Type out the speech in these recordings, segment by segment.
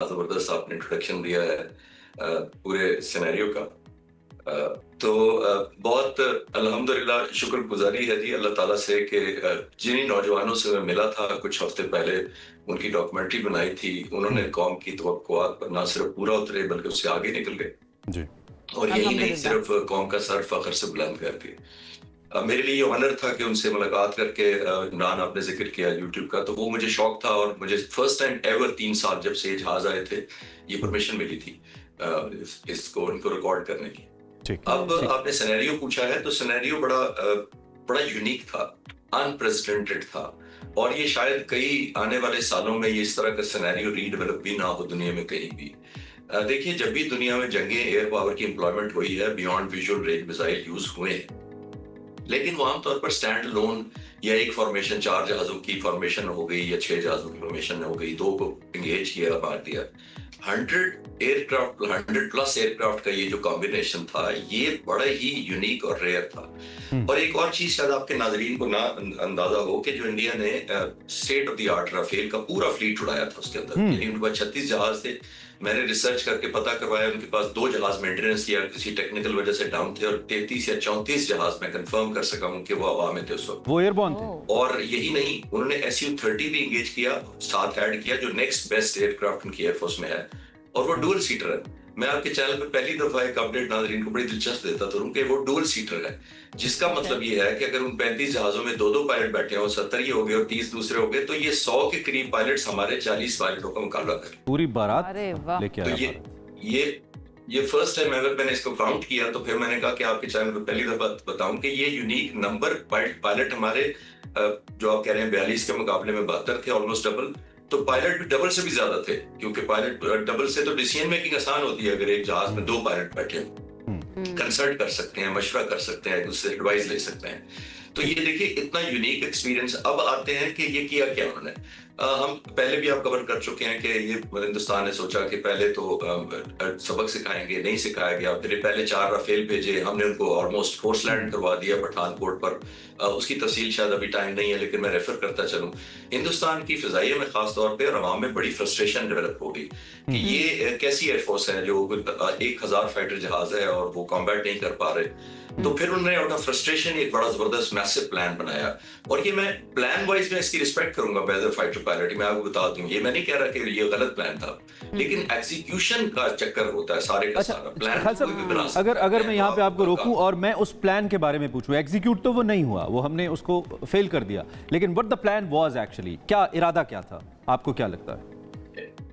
जबरदस्त आपने इंट्रोडक्शन दिया है पूरे सिनेरियो का। बहुत अल्हम्दुलिल्लाह शुक्रगुजारी है जी अल्लाह ताला से कि जिन्हीं नौजवानों से मैं मिला था कुछ हफ्ते पहले, उनकी डॉक्यूमेंट्री बनाई थी, उन्होंने कौम की तवक्कुआत पर ना सिर्फ पूरा उतरे बल्कि उससे आगे निकल गए जी। और यही नहीं, सिर्फ कौम का सर फख्र से बुलंद कर दिए। मेरे लिए ये ऑनर था कि उनसे मुलाकात करके, इमरान आपने जिक्र किया यूट्यूब का, तो वो मुझे शौक था और मुझे फर्स्ट टाइम एवर 3 साल जब से जहाज आए थे ये परमिशन मिली थी इसको उनको रिकॉर्ड करने की। अब आपने सिनेरियो पूछा है तो सिनेरियो बड़ा यूनिक था, अनप्रेसिडेंटेड था और ये शायद कई आने वाले सालों में ये इस तरह का सिनेरियो रीडेवलप भी ना हो दुनिया में कहीं भी। देखिए, जब भी दुनिया में जंगें एयर पावर की एम्प्लॉयमेंट हुई है, beyond visual range missile use हुए हैं, लेकिन वो आमतौर पर स्टैंड लोन या एक फॉर्मेशन 4 जहाजों की फॉर्मेशन हो गई या 6 जहाजों की फॉर्मेशन हो गई, 2 को एंगेज किया, मार दिया। 100 प्लस एयरक्राफ्ट का ये जो कॉम्बिनेशन था ये बड़ा ही यूनिक और रेयर था। और एक और चीज शायद आपके नाजरीन को ना अंदाजा हो कि जो इंडिया ने state of the art Rafale का पूरा फ्लीट उड़ाया था उसके अंदर, यानी उनके पास 36 जहाज थे। मैंने रिसर्च करके पता करवाया उनके पास 2 जहाज मेंटेनेंस या किसी टेक्निकल वजह से डाउन थे और 33 या 34 जहाज मैं कंफर्म कर सका हूं कि वो हवा में थे उस वक्त, वो एयरबोर्न थे। और यही नहीं, उन्होंने SU-30 भी एंगेज किया, साथ ऐड किया जो नेक्स्ट बेस्ट एयरक्राफ्ट उनकी एयरफोर्स में है और वो डुअल सीटर है। मैं आपके चैनल पे पहली दफा एक अपडेट नाज़रीन को बड़ी दिलचस्प देता था कि वो डुअल सीटर है, जिसका मतलब ये है कि अगर उन 35 जहाजों में 2-2 पायलट बैठे हो, 70 ही हो गए और 30 दूसरे हो गए, तो ये 100 के करीब पायलट्स हमारे 40 पायलटों का मुकाबला कर पूरी बारात लेके आया। तो ये फर्स्ट टाइम अगर मैंने इसको काउंट किया तो फिर मैंने कहा कि आपके चैनल पे पहली दफा बताऊं कि ये यूनिक नंबर पायलट हमारे जो आप कह रहे हैं 42 के मुकाबले में 72 थे, ऑलमोस्ट डबल। तो पायलट भी डबल से भी ज्यादा थे, क्योंकि पायलट डबल से तो डिसीजन मेकिंग आसान होती है। अगर एक जहाज में 2 पायलट बैठे हैं, कंसल्ट कर सकते हैं, मशवरा कर सकते हैं, उससे एडवाइस ले सकते हैं। तो ये देखिए इतना यूनिक एक्सपीरियंस। अब आते हैं कि ये किया क्या उन्होंने। हम पहले भी आप कवर कर चुके हैं कि ये हिंदुस्तान ने सोचा कि पहले तो सबक सिखाएंगे, नहीं सिखाया गया। फिर पहले 4 राफेल भेजे, हमने उनको ऑलमोस्ट फोर्स लैंड करवा दिया पठानकोट पर। उसकी तफसील शायद अभी टाइम नहीं है, लेकिन मैं रेफर करता चलूं। हिंदुस्तान की फिजाइया में खास तौर पर और अवाम में बड़ी फ्रस्ट्रेशन डेवलप हो गई कि ये कैसी एयरफोर्स है जो 1000 फाइटर जहाज है और वो कॉम्बैट नहीं कर पा रहे। तो फिर उन्होंने आउट ऑफ फ्रस्ट्रेशन एक बड़ा जबरदस्त मैसिव प्लान बनाया। और ये मैं प्लान वाइज में इसकी रिस्पेक्ट करूंगा एज अ फाइटर पायलट। मैं आपको बता दूं, ये मैं नहीं कह रहा कि ये गलत प्लान था, लेकिन एग्जीक्यूशन का चक्कर होता है सारे का सारा प्लान। अगर मैं यहाँ पे आपको रोकूं और मैं उस प्लान के बारे में पूछूं, एग्जीक्यूट तो वो नहीं हुआ, वो हमने उसको फेल कर दिया, लेकिन what the plan was actually, क्या इरादा क्या था, आपको क्या लगता है?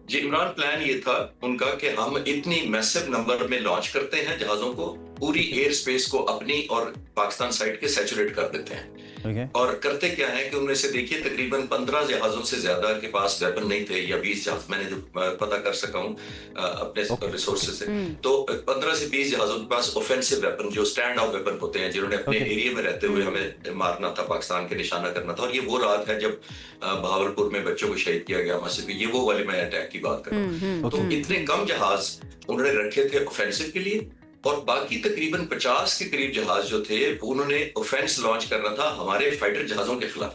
जी इमरान, प्लान ये था उनका कि हम इतनी मैसिव नंबर में लॉन्च करते हैं जहाजों को, पूरी एयर स्पेस को अपनी और पाकिस्तान साइड के सैचुरेट कर देते हैं। और करते क्या है कि उनमें से देखिए तकरीबन 15 जहाजों से ज्यादा के पास वेपन नहीं थे, या 20 जहाज मैंने जो पता कर सका हूँ अपने रिसोर्सेज से, तो 15 से 20 जहाजों के पास ऑफेंसिव वेपन, जो स्टैंड ऑफ वेपन होते हैं, जिन्होंने अपने एरिया में रहते हुए हमें मारना था, पाकिस्तान के निशाना करना था। और ये वो रात है जब बहावलपुर में बच्चों को शहीद किया गया मस्जिद, ये वो वाले मैं अटैक की बात कर रहा हूँ। तो इतने कम जहाज उन्होंने रखे थे ऑफेंसिव के लिए, और बाकी तकरीबन 50 के करीब जहाज जो थे उन्होंने ऑफेंस लॉन्च करना था हमारे फाइटर जहाजों के खिलाफ।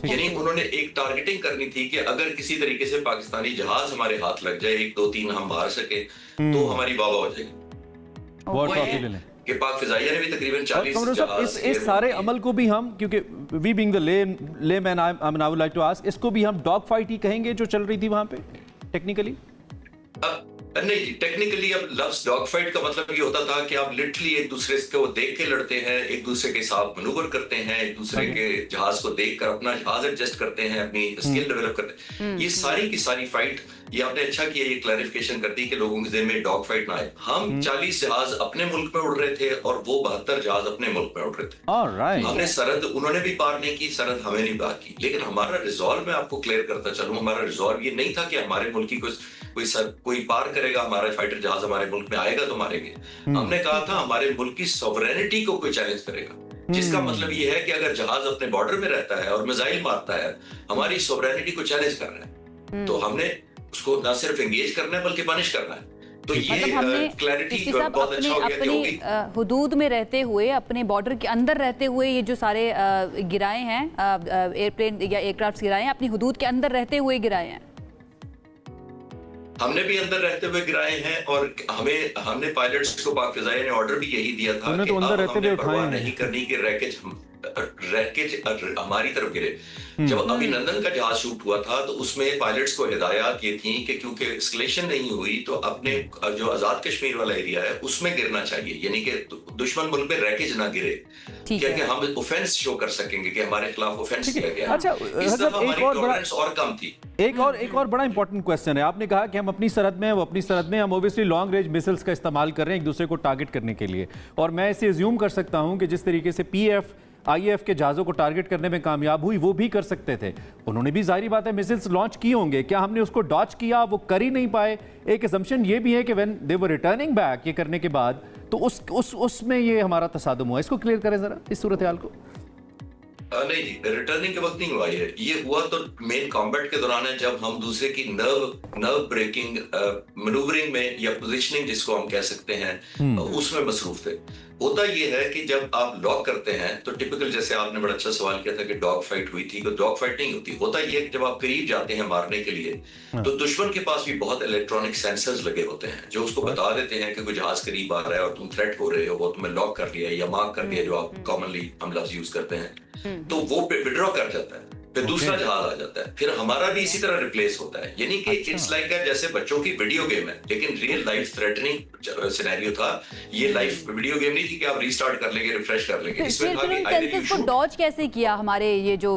यानी उन्होंने एक टारगेटिंग करनी थी कि अगर किसी तरीके से पाकिस्तानी जहाज हमारे हाथ लग जाए, 1 2 3 हम मार सके, तो हमारी वाह हो जाएगी। कि पाक फिजाइया ने भी तकरीबन 40 जहाज। इस सारे अमल को भी हम, क्योंकि we being the layman I would like to ask, इसको भी हम डॉग फाइट ही कहेंगे जो चल रही थी वहां पे टेक्निकली? नहीं, टेक्निकली अब लफ्ज डॉग फाइट का मतलब ये होता था कि आप लिटरली एक दूसरे को देख के लड़ते हैं, एक दूसरे के साथ मनूवर करते हैं, एक दूसरे के जहाज को देखकर अपना जहाज एडजस्ट करते हैं, अपनी स्किल डेवलप करते हैं। ये सारी की सारी फाइट, ये आपने अच्छा किया ये क्लैरिफिकेशन कर दी कि लोगों के ज़हन में डॉग फाइट ना आए। हम 40 जहाज अपने मुल्क में उड़ रहे थे और वो 72 जहाज अपने मुल्क में उड़ रहे थे। हमने सरहद उन्होंने भी पार नहीं की, सरहद हमें नहीं पार की, लेकिन हमारा रिजॉल्व, मैं आपको क्लियर करता चलूं, हमारा रिजॉल्व ये नहीं था कि हमारे मुल्क की कोई पार करेगा, हमारा फाइटर जहाज हमारे मुल्क में आएगा तो मारेंगे। हमने कहा था हमारे मुल्क की सॉवरेनिटी को कोई चैलेंज करेगा, जिसका मतलब ये है कि अगर जहाज अपने बॉर्डर में रहता है और मिसाइल मारता है, हमारी सॉवरेनिटी को चैलेंज कर रहा है, तो हमने उसको ना सिर्फ एंगेज करना है बल्कि पनिश करना है। तो ये क्लैरिटी बहुत अच्छा हो गया कि अपनी हुदूद में रहते हुए, अपने बॉर्डर के अंदर रहते हुए ये जो सारे गिराए हैं एयरप्लेन या एयरक्राफ्ट गिराए हैं, अपनी हुदूद के अंदर रहते हुए गिराए हैं। ہم نے بھی اندر رہتے ہوئے گرائے ہیں اور ہم نے پائلٹس کو پاک فضائیہ نے آرڈر بھی یہی دیا تھا کہ اب ہم نے پرواہ نہیں کرنی کہ ریکیج ہماری طرف گرے. جب ابھینندن کا جہاز شوٹ ہوا تھا تو اس میں پائلٹس کو ہدایات یہ تھیں کہ کیونکہ اسکلیشن نہیں ہوئی تو اپنے جو آزاد کشمیر والا ایریا ہے اس میں گرنا چاہیے, یعنی کہ دشمن ملک میں ریکیج نہ گرے, کیونکہ ہم اوفینس شو کر سکیں گے کہ ہمارے خلاف اوفینس کیا گیا. اس دفعہ ہماری ٹالرنس اور کم تھی. ایک اور بڑا امپورٹنٹ کوسچن ہے, آپ نے کہا کہ ہم اپنی سرحد میں وہ اپنی سرحد میں ہم اوبیسلی لانگ رینج میسلز کا استعمال کر رہے ہیں ایک دوسرے کو ٹارگٹ کرنے کے لیے, اور میں اسے ایزیوم کر سکتا ہوں کہ جس طریقے سے پی ایف آئی ایف کے جہازوں کو ٹارگٹ کرنے میں کامیاب ہوئی وہ بھی کر سکتے تھے. انہوں نے بھی ظاہری بات ہے میسلز لانچ کیے ہوں گے, کیا ہم نے اس کو ڈاچ کیا, وہ کر ہی نہیں پائے؟ ایک اسمپشن یہ بھی ہے کہ when they were returning back یہ کرنے کے بعد تو اس میں یہ ہمارا تصادم ہوا. اس کو کلیئر کریں ذرا اس صورتحال کو. نہیں, ریٹرننگ کے وقت نہیں ہوا, یہ ہوا تو مین کامبیٹ کے دوران ہے جب ہم دوسرے کی نرو بریکنگ منوورنگ میں یا پوزیشننگ جس کو ہم کہہ سکتے ہیں اس میں مصروف تھے. ہوتا یہ ہے کہ جب آپ لاک کرتے ہیں تو ٹپیکل جیسے آپ نے بڑا اچھا سوال کیا تھا کہ ڈاگ فائٹ ہوئی تھی, تو ڈاگ فائٹ نہیں ہوتی. ہوتا یہ ہے کہ جب آپ قریب جاتے ہیں مارنے کے لیے تو دشمن کے پاس بھی بہت الیکٹرانک سینسرز لگے ہوتے ہیں جو اس کو بتا دیتے ہیں کہ کوئی جہاز قریب آ رہا ہے اور تم تھریٹ ہو رہے ہو, وہ تمہیں لاک کر لیا یا مارک کر لیا جو آپ کامنلی ہم لفظ یوز کرتے ہیں, تو وہ وڈرا کر جاتا ہے, پھر دوسرا جہاز آ جاتا ہے, پھر ہمارا بھی اسی طرح ریپلیس ہوتا ہے. یعنی کہ اٹس لائک جیسے بچوں کی ویڈیو گیم ہے لیکن ریئل لائف تھریٹننگ سینیریو تھا. یہ لائف ویڈیو گیم نہیں تھی کہ آپ ریسٹارٹ کر لیں گے, ریفریش کر لیں گے. اس میں تھا کہ سینسز کو ڈاج کیسے کیا ہمارے یہ جو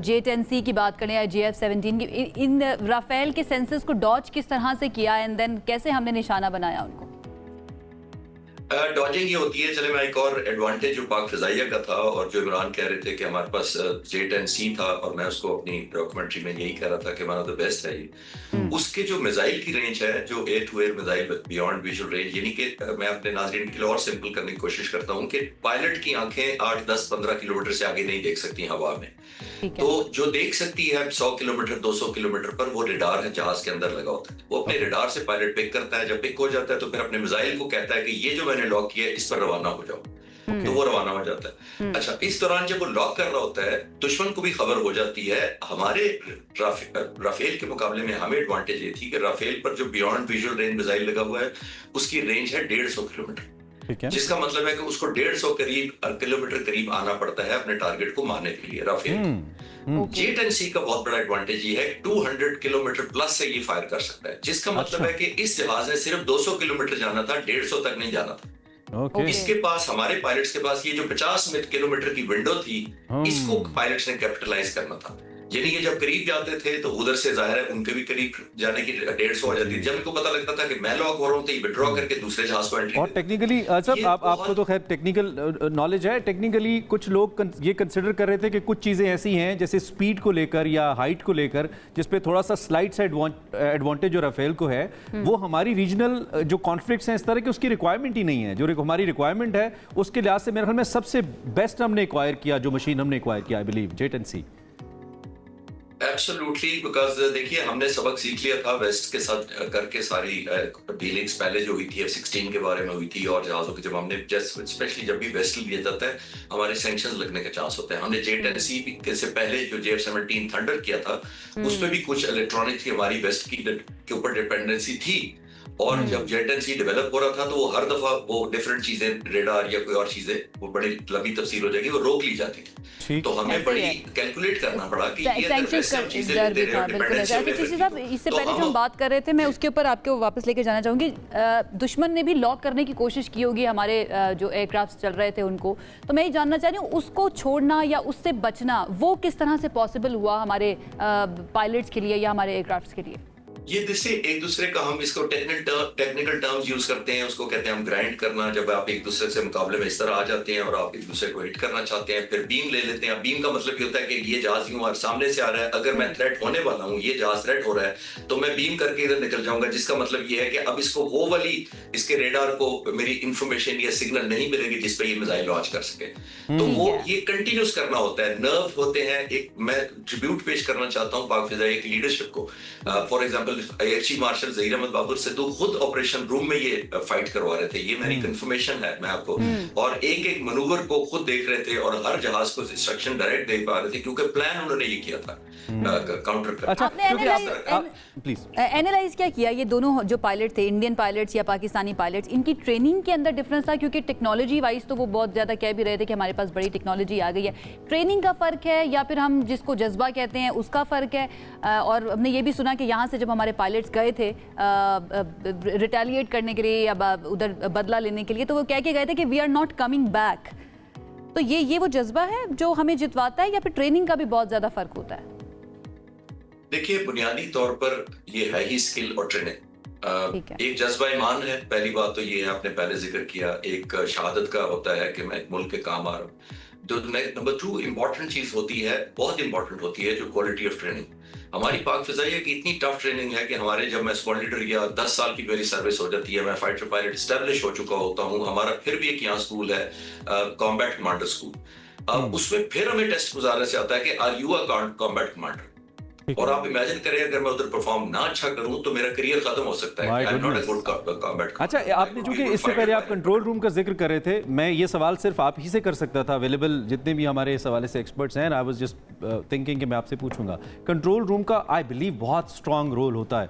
J-10C کی بات کریں یا JF-17 کی, ان رافیل کے سینسز کو ڈاج کس طرح سے کیا اینڈ دین کیسے ہم نے نشانہ بنایا ان کو؟ ڈاجنگ یہ ہوتی ہے. چلے میں ایک اور ایڈوانٹیج جو پاک فضائیہ کا تھا اور جو عمران کہہ رہے تھے کہ ہمارے پاس J-10C تھا اور میں اس کو اپنی ڈاکومنٹری میں یہی کہہ رہا تھا کہ ون آف دا بیسٹ ہے یہ. اس کے جو میزائل کی رینج ہے جو air to air missile beyond visual range, یعنی کہ میں اپنے ناظرین کے لیے اور سمپل کرنے کی کوشش کرتا ہوں کہ پائلٹ کی آنکھیں 8, 10, 15 کلومیٹر سے آگے نہیں دیکھ سکتی ہوا میں, تو جو دیکھ سکتی ہے 100 کلومیٹر 200 کلومیٹر پر وہ ریڈار ہے جہاز کے اندر لگا ہوتا ہے. وہ اپنے ریڈار سے پائلٹ پک کرتا ہے, جب پک ہو جاتا ہے تو پھر اپنے میزائل کو کہتا ہے کہ یہ جو میں نے لاک کیا ہے اس پر روانہ ہو جاؤ, تو وہ روانہ ہو جاتا ہے. اچھا, اس دوران جب وہ لاک کر رہا ہوتا ہے دشمن کو بھی خبر ہو جاتی ہے. ہمارے رافیل کے مقابلے میں ہمیں ایڈوانٹیج یہ تھی کہ رافیل پر جو بیونڈ ویژول رینج میزائل لگا ہوا ہے اس کی رینج ہے 150 کلومیٹر, جس کا مطلب ہے کہ اس کو 150 کلومیٹر قریب آنا پڑتا ہے اپنے ٹارگٹ کو مارنے کے لیے. رافیل J-10C کا بہت بڑا ایڈوانٹیج یہ ہے 200 کلومیٹر پلس سے یہ فائر کر سکتا ہے, جس کا مطلب ہے کہ اس جہاز نے صرف 200 کلومیٹر جانا تھا, 150 تک نہیں جانا تھا. اس کے پاس, ہمارے پائلٹس کے پاس یہ جو 50 کلومیٹر کی ونڈو تھی اس کو پائلٹس نے کیپٹلائز کرنا تھا. یعنی کہ جب قریب جاتے تھے تو ادھر سے ظاہر ہے ان کے بھی قریب جانے کی 150 ہو جاتی تھی. جب ان کو پتا لگتا تھا کہ میں لاک ہو رہا ہوں تو یہ وڈرا کر کے دوسرے جہاز کو انٹری. اور ٹیکنیکلی صاحب آپ کو تو خیر ٹیکنیکل نالج ہے, ٹیکنیکلی کچھ لوگ یہ کنسیڈر کر رہے تھے کہ کچھ چیزیں ایسی ہیں جیسے سپیڈ کو لے کر یا ہائٹ کو لے کر جس پہ تھوڑا سا سلائٹ سا ایڈوانٹیج جو رافیل کو ہے وہ ہماری ریجنل جو کانفلکٹس ہیں اس طرح کی اس کی ریکوائرمنٹ ہی نہیں ہے. جو ہماری ریکوائرمنٹ ہے اس کے لحاظ سے میرے خیال میں سب سے بیسٹ ہم نے ایکوائر کیا جو مشین ہم نے ایکوائر کیا, I believe J-10C. Absolutely, because دیکھیے ہم نے سبق سیکھ لیا تھا ویسٹ کے ساتھ کر کے. ساری ڈیلنگز پہلے جو ہوئی تھی F-16 کے بارے میں ہوئی تھی اور جہازوں کے جب ہم نے اسپیشلی جب بھی ویسٹ لیا جاتا ہے ہمارے سینکشنز لگنے کا چانس ہوتا ہے. ہم نے J-10C سے پہلے جو JF-17 تھنڈر کیا تھا اس پہ بھی کچھ الیکٹرانک تھی ہماری ویسٹ کے اوپر ڈیپینڈنسی تھی, اور جب J-10C ڈیولپ ہو رہا تھا تو وہ ہر دفعہ وہ ڈیفرنٹ چیزیں ریڈار یا کوئی اور چیزیں وہ بڑی لمبی تفصیل ہو جائے گی وہ روک لی جاتی تھی. تو ہمیں بڑی کیلکولیٹ کرنا پڑا کہ یہ چیزیں لیتے رہے. بالکل صاحب, اس سے پہلے جو ہم بات کر رہے تھے میں اس کے اوپر آپ کو واپس لے کے جانا چاہوں گی. دشمن نے بھی لاک کرنے کی کوشش کی ہوگی ہمارے جو ایئر کرافٹ چل رہے تھے ان کو, تو میں یہ جاننا چاہ رہی ہوں اس کو چھوڑنا یا اس سے بچنا وہ کس طرح سے پاسبل ہوا ہمارے پائلٹس کے لیے یا ہمارے ایئر کرافٹس کے لیے؟ یہ جیسے ایک دوسرے کا ہم اس کو ٹیکنیکل ٹرمز یوز کرتے ہیں, اس کو کہتے ہیں ہم گرائنڈ کرنا. جب آپ ایک دوسرے سے مقابلے میں اس طرح آ جاتے ہیں اور آپ ایک دوسرے کو ہٹ کرنا چاہتے ہیں, پھر بیم لے لیتے ہیں. بیم کا مطلب یہ ہوتا ہے کہ یہ جہاز یوں سامنے سے آ رہا ہے, اگر میں تھریٹ ہونے والا ہوں, یہ جہاز تھریٹ ہو رہا ہے تو میں بیم کر کے ادھر نکل جاؤں گا, جس کا مطلب یہ ہے کہ اب اس کو وہ والی اس کے ریڈار کو میری انفارمیشن یا سگنل نہیں ملے گی جس پہ یہ میزائل لانچ کر سکے. تو وہ یہ کنٹینیوس کرنا ہوتا ہے. نرو ہوتے ہیں. ایک میں ٹریبیوٹ پیش کرنا چاہتا ہوں پاک فضائیہ کی لیڈرشپ کو. For example general air chief marshal Zaheer Ahmed Babar Sidhu खुद ऑपरेशन रूम में ये फाइट करवा रहे थे, ये मेरी कंफर्मेशन है मैं आपको, और एक एक मनूवर को खुद देख रहे थे और हर जहाज को इंस्ट्रक्शन डायरेक्ट दे पा रहे थे, क्योंकि प्लान उन्होंने ये किया था काउंटर कर। अच्छा, प्लीज एनालाइज क्या किया ये दोनों जो पायलट थे, इंडियन पायलट्स या पाकिस्तानी पायलट्स, इनकी ट्रेनिंग के अंदर डिफरेंस था? क्योंकि टेक्नोलॉजी वाइज तो वो बहुत ज्यादा कह भी रहे थे कि हमारे पास बड़ी टेक्नोलॉजी आ गई है, ट्रेनिंग का फर्क है या फिर हम जिसको जज्बा कहते हैं उसका फर्क है? और हमने ये भी सुना कि यहाँ से जब हमारे पायलट्स गए थे रिटेलिएट करने के लिए या उधर बदला लेने के लिए, तो वो कह के गए थे कि we are not coming back. तो ये वो जज्बा है जो हमें जितवाता है या फिर ट्रेनिंग का भी बहुत ज्यादा फर्क होता है? देखिए, बुनियादी तौर पर ये है ही स्किल और ट्रेनिंग। एक जज्बा ईमान है, पहली बात तो ये है, आपने पहले जिक्र किया, एक शहादत का होता है कि मैं एक मुल्क के काम आ रहा हूँ। नंबर 2 इंपॉर्टेंट चीज होती है, बहुत इंपॉर्टेंट होती है, जो क्वालिटी ऑफ ट्रेनिंग। हमारी पाक फिजाइया की इतनी टफ ट्रेनिंग है कि हमारे, जब मैं स्क्वाड लीडर या 10 साल की मेरी सर्विस हो जाती है, मैं फाइटर पायलट एस्टेब्लिश हो चुका होता हूँ, हमारा फिर भी एक यहाँ स्कूल है कॉम्बैट कमांडर स्कूल, उसमें फिर हमें टेस्ट गुजारने से आता है कि are you a combat commander, और आप इमेजिन करें अगर मैं उधर परफॉर्म ना अच्छा करूं तो मेरा करियर खत्म हो सकता है। अच्छा, आपने चूंकि इससे पहले आप कंट्रोल रूम का जिक्र कर रहे थे, मैं ये सवाल सिर्फ आप ही से कर सकता था, अवेलेबल जितने भी हमारे इस हवाले से एक्सपर्ट्स हैं, आई वाज जस्ट थिंकिंग कि मैं आपसे पूछूंगा। कंट्रोल रूम का आई बिलीव बहुत स्ट्रांग रोल होता है,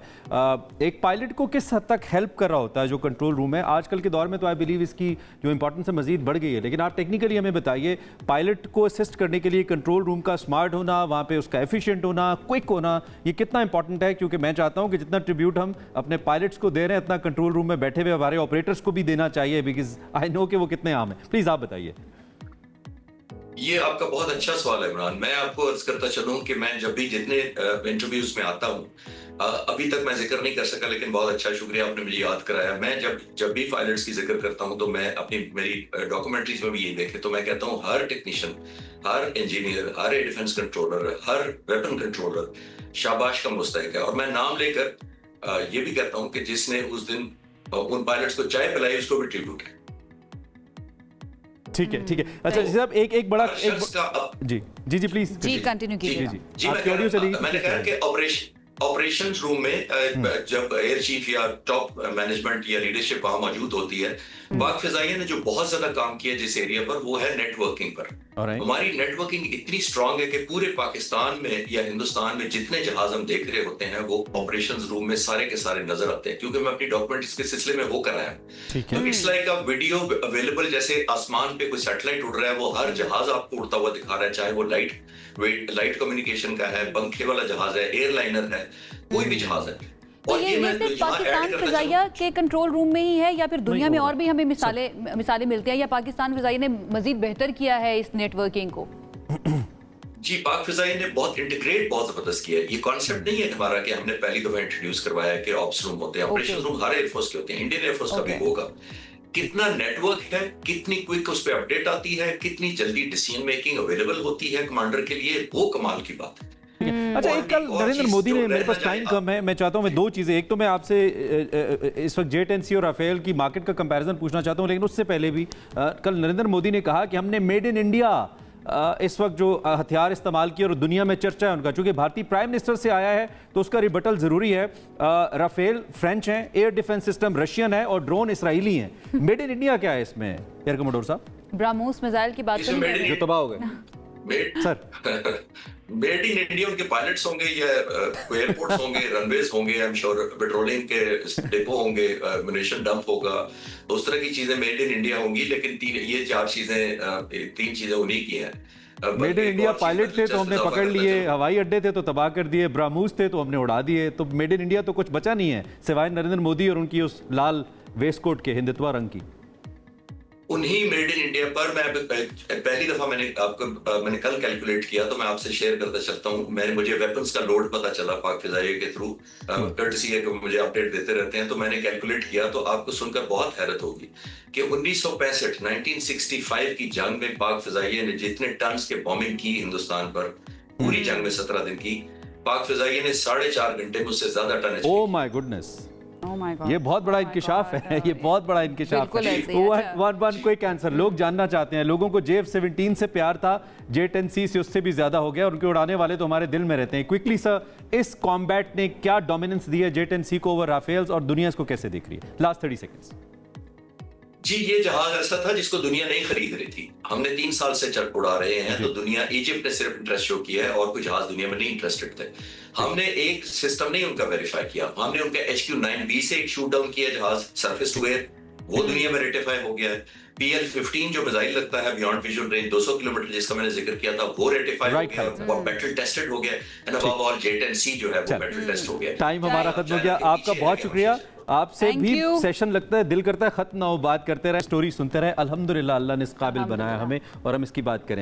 एक पायलट को किस हद तक हेल्प कर रहा होता है जो कंट्रोल रूम है? आजकल के दौर में तो आई बिलीव इसकी जो इंपॉर्टेंस है मजीद बढ़ गई है, लेकिन आप टेक्निकली हमें बताइए, पायलट को असिस्ट करने के लिए कंट्रोल रूम का स्मार्ट होना, वहाँ पे उसका एफिशिएंट होना, क्विक होना, ये कितना इंपॉर्टेंट है? क्योंकि मैं चाहता हूं कि जितना ट्रिब्यूट हम अपने पायलट्स को दे रहे हैं, इतना कंट्रोल रूम में बैठे हुए हमारे ऑपरेटर्स को भी देना चाहिए, बिकॉज आई नो कि वो कितने आम हैं। प्लीज आप बताइए। ये आपका बहुत अच्छा सवाल है इमरान। मैं आपको अर्ज करता चलूं कि मैं जब भी जितने इंटरव्यूज में आता हूं, अभी तक मैं जिक्र नहीं कर सका, लेकिन बहुत अच्छा शुक्रिया आपने मुझे याद कराया। मैं जब भी पायलट्स की जिक्र करता हूं तो मैं मेरी डॉक्यूमेंट्रीज में भी ये देखे तो मैं कहता हूं हर टेक्नीशियन, हर इंजीनियर, हर एयर डिफेंस कंट्रोलर, हर वेपन कंट्रोलर शाबाश का मुस्तहिक है। और मैं नाम लेकर ये भी कहता हूं कि जिसने उस दिन उन पायलट्स को चाय पिलाई उसको भी ट्रिब्यूट है। ठीक है, ठीक है। अच्छा साहब, एक बड़ा जी जी जी प्लीज जी कंटिन्यू कीजिए। जी मैंने कहा कि ऑपरेशंस रूम में जब एयर चीफ या टॉप मैनेजमेंट या लीडरशिप वहां मौजूद होती है, पाक फिजाइया ने जो बहुत ज्यादा काम किया जिस एरिया पर, वो है नेटवर्किंग पर। हमारी नेटवर्किंग इतनी स्ट्रांग है कि पूरे पाकिस्तान में या हिंदुस्तान में जितने जहाज हम देख रहे होते हैं वो ऑपरेशंस रूम में सारे के सारे नजर आते हैं, क्योंकि मैं अपनी डॉक्यूमेंट्स के सिलसिले में वो कराया। तो it's like a video available, जैसे आसमान पे कोई सैटेलाइट उड़ रहा है, वो हर जहाज आपको उड़ता हुआ दिखा रहा है, चाहे वो लाइट कम्युनिकेशन का है, पंखे वाला जहाज है, एयरलाइनर है, कोई भी जहाज है। तो ये सिर्फ पाकिस्तान फिजाइया के कंट्रोल रूम में ही है या फिर दुनिया में और भी हमें मिसालें मिलती हैं, या पाकिस्तान फिजाइया ने मजीद बेहतर किया है इस नेटवर्किंग को? जी, पाक फिजाइया ने बहुत इंटीग्रेट बहुत जबरदस्त किया है। ये कॉन्सेप्ट नहीं है हमारा कि हमने पहली दफा इंट्रोड्यूस करवाया कि ऑप्स रूम होते हैं, ऑपरेशन रूम हर एयरफोर्स के होते हैं, इंडियन एयरफोर्स का भी होगा। कितना नेटवर्क है, कितनी क्विक उस पर अपडेट आती है, कितनी जल्दी डिसीजन मेकिंग अवेलेबल होती है कमांडर के लिए, वो कमाल की बात है। अच्छा, एक कल नरेंद्र मोदी ने, मेरे पास टाइम कम है, मैं चाहता हूं मैं दो चीजें, एक तो मैं आपसे इस वक्त जेट-10C और राफेल की मार्केट का कंपैरिजन पूछना चाहता हूं, लेकिन उससे पहले भी कल नरेंद्र मोदी ने कहा कि हमने मेड इन इंडिया इस वक्त जो हथियार इस्तेमाल किए और दुनिया में चर्चा है उनका, चूंकि भारतीय प्राइम मिनिस्टर से आया है तो उसका रिबटल जरूरी है। राफेल फ्रेंच हैं, एयर डिफेंस सिस्टम रशियन है और ड्रोन इसराइली हैं। मेड इन इंडिया क्या है इसमें एयर कमोडोर साहब? ब्रह्मोस मिसाइल की बात करें जो तबाह हो गए सर। मेड इन इंडिया उनके पायलट्स होंगे या एयरपोर्ट्स होंगे, रनवेज होंगे, आई एम श्योर पेट्रोलिंग के डिपो होंगे, म्यूनिशन डंप होगा, उस तरह की चीजें मेड इन इंडिया होंगी। लेकिन तीन चीजें उन्हीं की हैं। मेड इन इंडिया पायलट थे तो हमने पकड़ लिए, हवाई अड्डे थे तो तबाह कर दिए, ब्रह्मोस थे तो हमने उड़ा दिए, तो मेड इन इंडिया तो कुछ बचा नहीं है सिवाय नरेंद्र मोदी और उनकी उस लाल वेस्टकोट के हिंदुत्व रंग की। उन्हीं मेड इन इंडिया पर मैं पहली दफा मैंने कल कैलकुलेट किया तो मैं आपसे शेयर करता चलता हूं। मुझे वेपन्स का लोड पता चला पाक फिजाइया के थ्रू, कर्टसी है कि मुझे अपडेट देते रहते हैं, तो मैंने कैलकुलेट किया तो आपको सुनकर बहुत हैरत होगी कि 1965 की जंग में पाक फिजाइया ने जितने टन्स के बॉम्बिंग की हिंदुस्तान पर, पूरी जंग में 17 दिन की, पाक फिजाइया ने 4.5 घंटे में उससे ज्यादा टन। Oh my goodness. ये बहुत बड़ा इंकिशाफ है, ये बहुत बड़ा इंकिशाफ है। वन क्विक आंसर, लोग जानना चाहते हैं, लोगों को J-17 से प्यार था, J-10C से उससे भी ज्यादा हो गया, और उनके उड़ाने वाले तो हमारे दिल में रहते हैं। क्विकली सर, इस कॉम्बैट ने क्या डोमिनेंस दी है J-10C को ओवर राफेल्स, और दुनिया इसको कैसे देख रही है? Last 30 seconds. जी, ये जहाज ऐसा था जिसको दुनिया नहीं खरीद रही थी। हमने 3 साल से चल उड़ा रहे हैं, तो दुनिया, इजिप्ट ने सिर्फ इंटरेस्ट शो किया है और कोई जहाज दुनिया में नहीं इंटरेस्टेड थे। हमने एक सिस्टम नहीं उनका वेरीफाई किया, हमने उनके HQ-9B से एक शूट डाउन किया जहाज, सरफेस टू एयर, वो दुनिया में रेटिफाई हो गया है। PL-15 जो मिसाइल लगता है बियॉन्ड विजुअल रेंज 200 किलोमीटर, जिसका मैंने जिक्र किया था, वो रेटिफाई हो गया, वो बैटल टेस्टेड हो गया, एंड अबव ऑल J-10C जो है वो बैटल टेस्ट हो गया। टाइम हमारा खत्म हो गया, आपका बहुत शुक्रिया। आपसे भी सेशन लगता है, दिल करता है खत्म ना हो, बात करते रहे, स्टोरी सुनते रहे। अल्हम्दुलिल्लाह अल्लाह ने इस काबिल बनाया हमें, और हम इसकी बात करें।